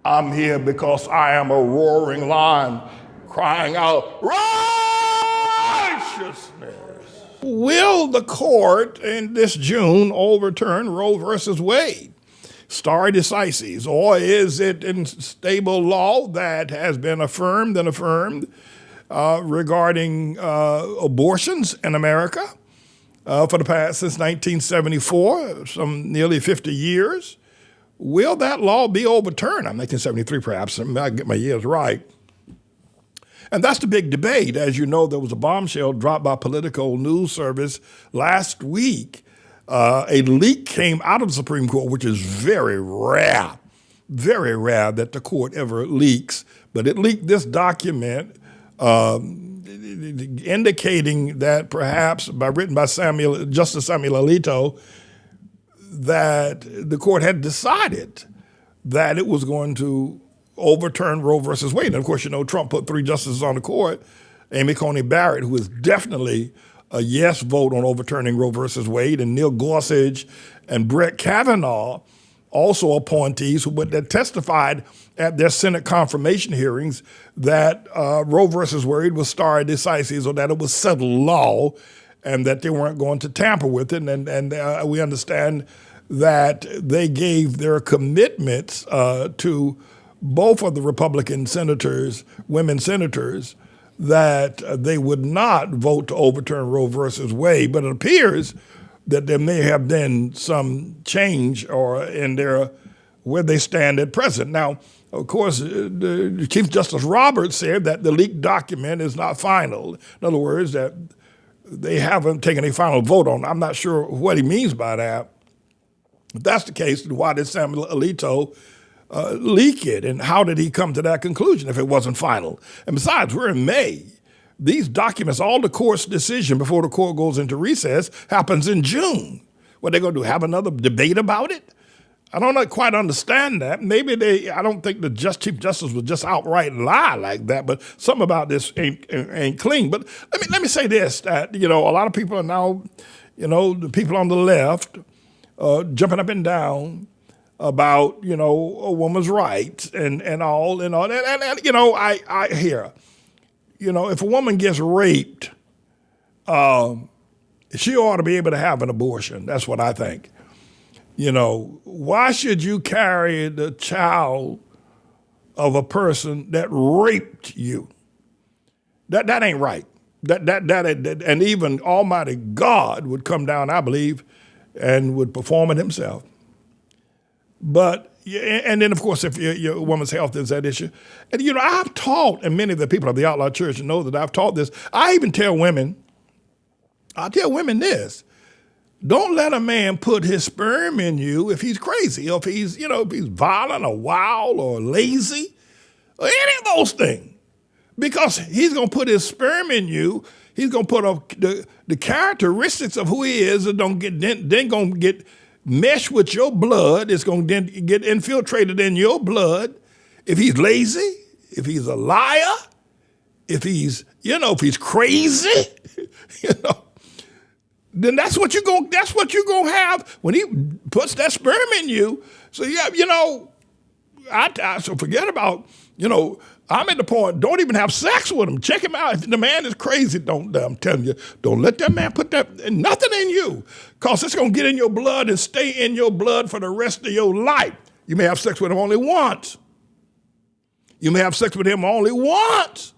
I'm here because I am a roaring lion crying out, righteousness. Will the court in this June overturn Roe versus Wade? Stare decisis, or is it in stable law that has been affirmed regarding abortions in America for the past since 1974, some nearly 50 years? Will that law be overturned? I'm 1973, perhaps. I get my years right. And that's the big debate. As you know, there was a bombshell dropped by Politico News Service last week. A leak came out of the Supreme Court, which is very rare that the court ever leaks. But it leaked this document indicating that perhaps, written by Justice Samuel Alito, that the court had decided that it was going to overturn Roe versus Wade. And of course, you know, Trump put 3 justices on the court, Amy Coney Barrett, who is definitely a yes vote on overturning Roe versus Wade, and Neil Gorsuch and Brett Kavanaugh, also appointees that testified at their Senate confirmation hearings that Roe versus Wade was stare decisis, or that it was settled law, and that they weren't going to tamper with it. And we understand that they gave their commitments to both of the Republican senators, women senators, that they would not vote to overturn Roe versus Wade. But it appears that there may have been some change or in their where they stand at present. Now, of course, the Chief Justice Roberts said that the leaked document is not final. In other words, that they haven't taken a final vote on it. I'm not sure what he means by that. If that's the case, why did Samuel Alito leak it, and how did he come to that conclusion if it wasn't final? And besides, we're in May. These documents, all the court's decision before the court goes into recess happens in June. What are they going to do, have another debate about it? I don't quite understand that. Maybe I don't think the Chief Justice would just outright lie like that, but something about this ain't clean. But let me say this, that, you know, a lot of people are now, you know, the people on the left jumping up and down about, you know, a woman's rights and all. And you know, I hear, you know, if a woman gets raped, she ought to be able to have an abortion. That's what I think. You know, why should you carry the child of a person that raped you? That ain't right. And even Almighty God would come down, I believe, and would perform it himself. But, and then of course, if your woman's health is that issue. And you know, I've taught, and many of the people of the ATLAH Church know that I've taught this. I even tell women, this. Don't let a man put his sperm in you if he's crazy, or if he's, you know, if he's violent or wild or lazy, or any of those things. Because he's going to put his sperm in you, he's going to put the characteristics of who he is, and then going to get meshed with your blood. It's going to get infiltrated in your blood. If he's lazy, if he's a liar, if he's, you know, if he's crazy, you know, then that's what you're going to have when he puts that sperm in you. So yeah, you know, so forget about, you know, I'm at the point, don't even have sex with him. Check him out. If the man is crazy, I'm telling you, don't let that man put nothing in you, because it's going to get in your blood and stay in your blood for the rest of your life. You may have sex with him only once. You may have sex with him only once.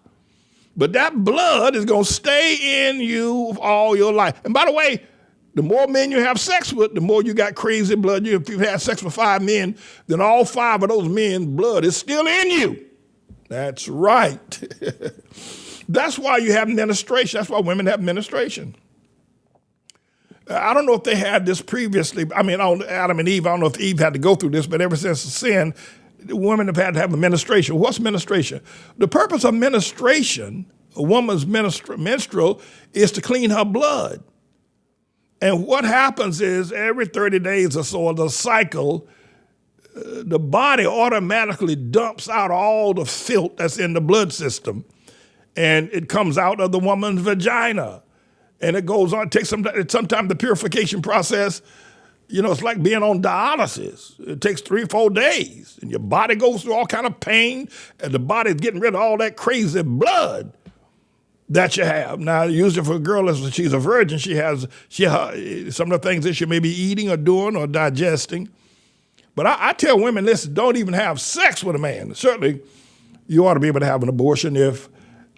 But that blood is going to stay in you all your life. And by the way, the more men you have sex with, the more you got crazy blood. If you've had sex with 5 men, then all 5 of those men's blood is still in you. That's right. That's why you have menstruation. That's why women have menstruation. I don't know if they had this previously. I mean, on Adam and Eve, I don't know if Eve had to go through this, but ever since sin, women have had to have a menstruation. What's menstruation? The purpose of menstruation, a woman's menstrual, is to clean her blood. And what happens is every 30 days or so of the cycle, the body automatically dumps out all the filth that's in the blood system, and it comes out of the woman's vagina. And it goes on, it takes sometimes the purification process You know, it's like being on dialysis. It takes 3 or 4 days, and your body goes through all kind of pain, and the body's getting rid of all that crazy blood that you have. Now, usually for a girl, if she's a virgin, she has some of the things that she may be eating or doing or digesting. But I tell women, listen, don't even have sex with a man. Certainly, you ought to be able to have an abortion if,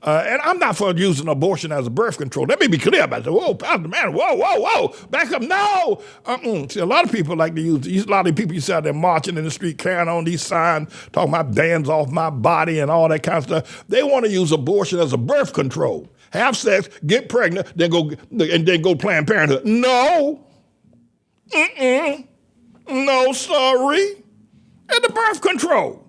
and I'm not for using abortion as a birth control. Let me be clear about that. Whoa, Pastor Man, whoa, back up. No. See, a lot of people like to use, a lot of people you see out there marching in the street, carrying on these signs, talking about bands off my body and all that kind of stuff. They want to use abortion as a birth control. Have sex, get pregnant, then go Planned Parenthood. No. No, sorry. It's the birth control.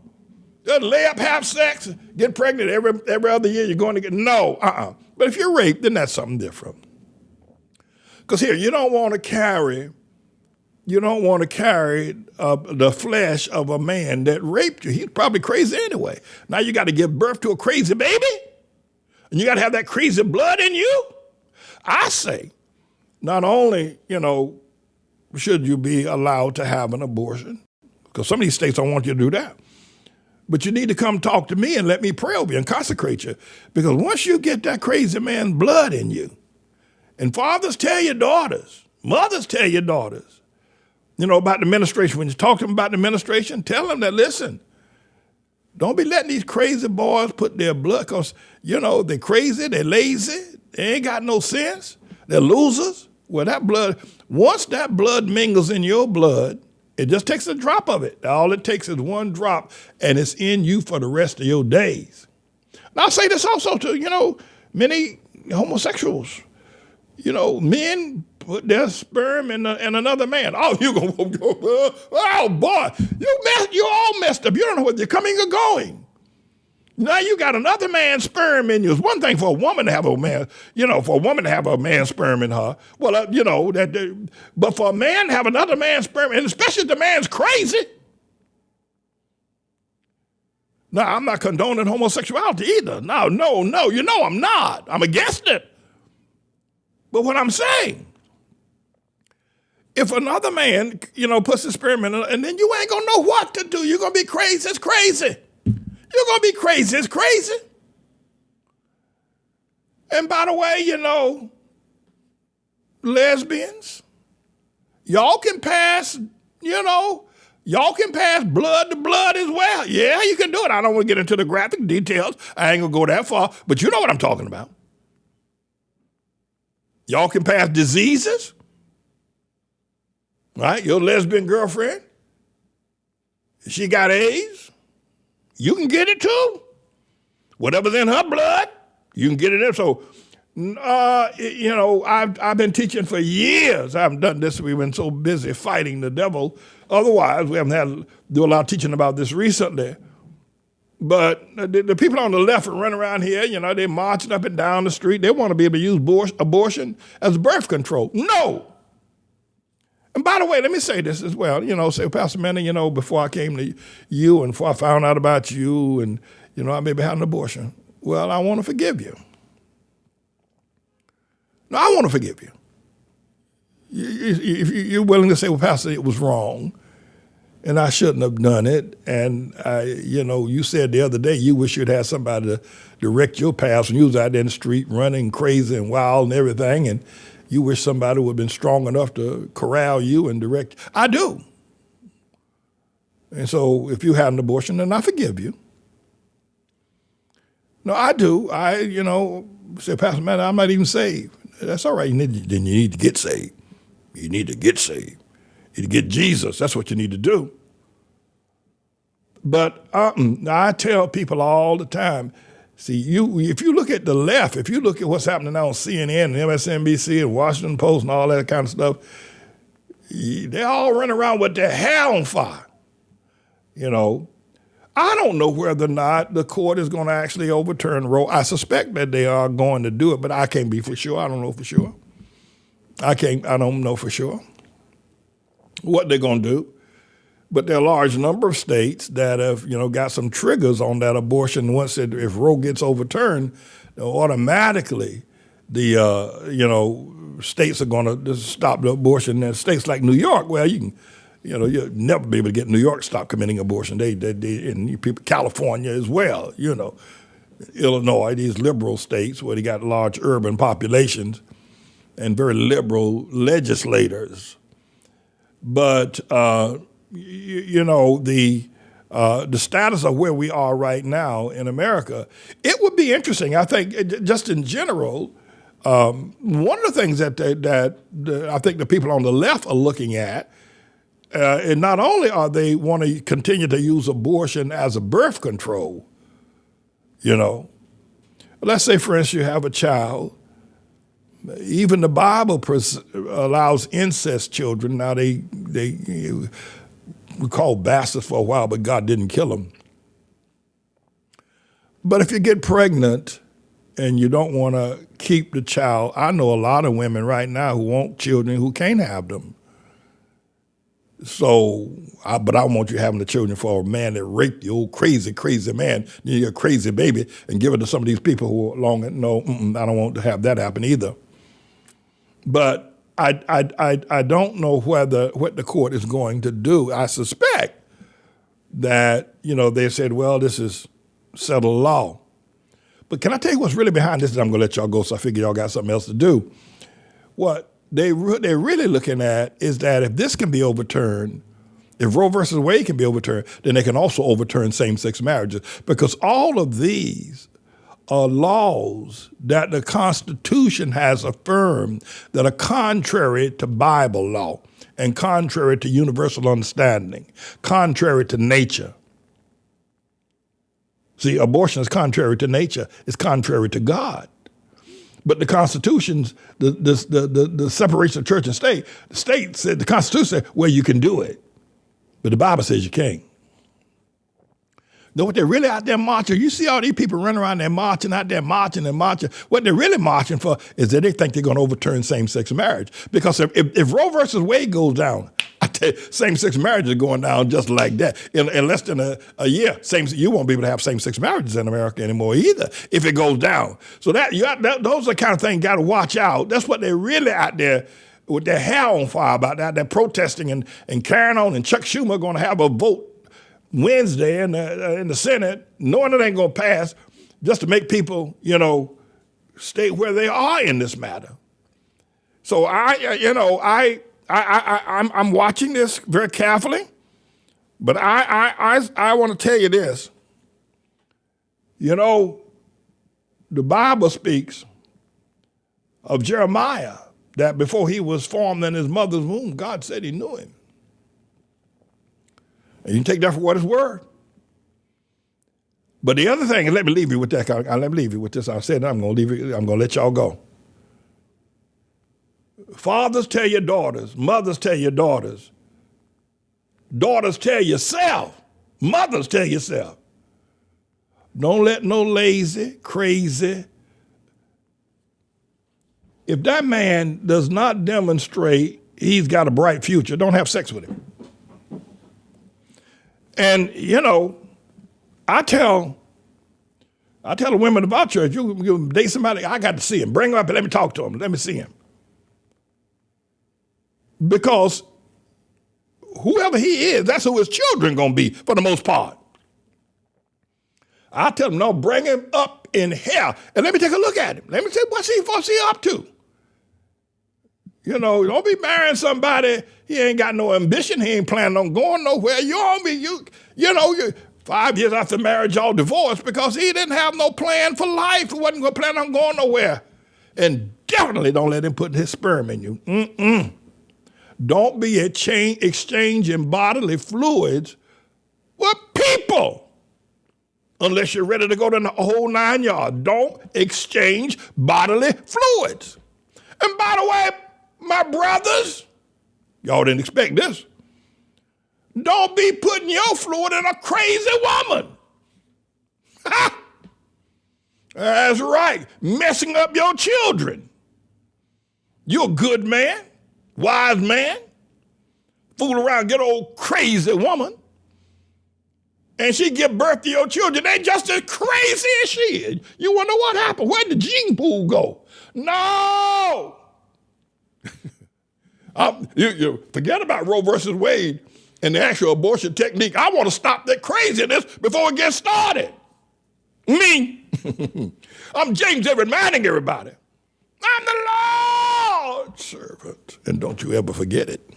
Just lay up, have sex, get pregnant every other year. You're going to get But if you're raped, then that's something different. Because here, you don't want to carry the flesh of a man that raped you. He's probably crazy anyway. Now you got to give birth to a crazy baby, and you got to have that crazy blood in you. I say, not only should you be allowed to have an abortion, because some of these states don't want you to do that. But you need to come talk to me and let me pray over you and consecrate you. Because once you get that crazy man's blood in you, and fathers tell your daughters, mothers tell your daughters, about the ministration. When you talk to them about the ministration, tell them that, listen, don't be letting these crazy boys put their blood, because, they're crazy, they're lazy, they ain't got no sense, they're losers. Well, once that blood mingles in your blood, it just takes a drop of it. All it takes is one drop, and it's in you for the rest of your days. Now, I'll say this also to, many homosexuals. Men put their sperm in another man. Oh, oh boy, you all messed up. You don't know whether you're coming or going. Now you got another man's sperm in you. It's one thing for a woman to have a man, for a woman to have a man's sperm in her. Well, but for a man to have another man's sperm, and especially if the man's crazy. Now, I'm not condoning homosexuality either. No, I'm not. I'm against it. But what I'm saying, if another man, puts his sperm in, and then you ain't gonna know what to do. You're gonna be crazy. It's crazy. You're going to be crazy. It's crazy. And by the way, lesbians, y'all can pass blood to blood as well. Yeah, you can do it. I don't want to get into the graphic details. I ain't going to go that far, but you know what I'm talking about. Y'all can pass diseases, right? Your lesbian girlfriend, she got AIDS. You can get it too. Whatever's in her blood, you can get it in. So, I've been teaching for years. I haven't done this. We've been so busy fighting the devil. Otherwise, we haven't had to do a lot of teaching about this recently. But the people on the left are running around here, they're marching up and down the street. They want to be able to use abortion as birth control. No. And by the way, let me say this as well. Say, Pastor Manny, before I came to you and before I found out about you and, I maybe had an abortion. Well, I want to forgive you. No, I want to forgive you. If you're willing to say, well, Pastor, it was wrong and I shouldn't have done it. And, you said the other day you wish you'd had somebody to direct your path when you was out there in the street running crazy and wild and everything. And you wish somebody would have been strong enough to corral you and direct. I do. And so if you had an abortion, then I forgive you. No, I do. Say, Pastor Man, I'm not even saved. That's all right. Then you need to get saved. You need to get saved. You need to get Jesus. That's what you need to do. But I tell people all the time, see, if you look at the left, if you look at what's happening now on CNN and MSNBC and Washington Post and all that kind of stuff, they all run around with their hair on fire. I don't know whether or not the court is going to actually overturn Roe. I suspect that they are going to do it, but I can't be for sure. I don't know for sure. I don't know for sure what they're going to do. But there are a large number of states that have, got some triggers on that abortion. Once if Roe gets overturned, automatically states are going to stop the abortion. And states like New York, well, you'll never be able to get New York to stop committing abortion. And people, California as well, Illinois, these liberal states where they got large urban populations and very liberal legislators. But, the status of where we are right now in America, it would be interesting, I think, just in general. One of the things that I think the people on the left are looking at, and not only are they want to continue to use abortion as a birth control, let's say, for instance, you have a child. Even the Bible allows incest children. Now we called bastards for a while, but God didn't kill them. But if you get pregnant and you don't want to keep the child, I know a lot of women right now who want children who can't have them. But I want you having the children for a man that raped you, old crazy, crazy man, you're a crazy baby, and give it to some of these people who are long. No, I don't want to have that happen either. But I don't know what the court is going to do. I suspect that, they said, well, this is settled law. But can I tell you what's really behind this? I'm going to let y'all go, so I figure y'all got something else to do. What they're really looking at is that if this can be overturned, if Roe versus Wade can be overturned, then they can also overturn same-sex marriages, because all of these are laws that the Constitution has affirmed that are contrary to Bible law and contrary to universal understanding, contrary to nature. See, abortion is contrary to nature. It's contrary to God. But the Constitution's, the separation of church and state, the state said, the Constitution said, well, you can do it. But the Bible says you can't. Know what they're really out there marching? You see all these people running around there marching, out there marching and marching. What they're really marching for is that they think they're going to overturn same-sex marriage. Because if Roe versus Wade goes down, I tell you, same-sex marriage is going down just like that. In less than a year, you won't be able to have same-sex marriages in America anymore either if it goes down. So those are the kind of things you got to watch out. That's what they're really out there with their hair on fire about that. They're protesting and carrying on. And Chuck Schumer going to have a vote Wednesday in the Senate, knowing it ain't going to pass, just to make people, stay where they are in this matter. So I'm watching this very carefully, but I want to tell you this. The Bible speaks of Jeremiah that before he was formed in his mother's womb, God said he knew him. And you can take that for what it's worth. But the other thing, and let me leave you with that. Let me leave you with this. I said I'm going to leave you. I'm going to let y'all go. Fathers, tell your daughters. Mothers, tell your daughters. Daughters, tell yourself. Mothers, tell yourself. Don't let no lazy, crazy. If that man does not demonstrate he's got a bright future, don't have sex with him. And, I tell the women of our church, you date somebody, I got to see him. Bring him up and let me talk to him. Let me see him. Because whoever he is, that's who his children going to be for the most part. I tell them, no, bring him up in hell. And let me take a look at him. Let me see what's he up to. Don't be marrying somebody. He ain't got no ambition. He ain't planning on going nowhere. You 5 years after marriage, y'all divorced because he didn't have no plan for life. He wasn't going to plan on going nowhere. And definitely don't let him put his sperm in you. Don't be exchanging bodily fluids with people unless you're ready to go to the whole 9 yards. Don't exchange bodily fluids. And by the way, my brothers, y'all didn't expect this. Don't be putting your fluid in a crazy woman. That's right, messing up your children. You're a good man, wise man, fool around, get an old crazy woman, and she give birth to your children. They just as crazy as she is. You wonder what happened. Where'd the gene pool go? No! You forget about Roe versus Wade and the actual abortion technique. I want to stop that craziness before it gets started. Me. I'm James reminding everybody. I'm the Lord's servant. And don't you ever forget it.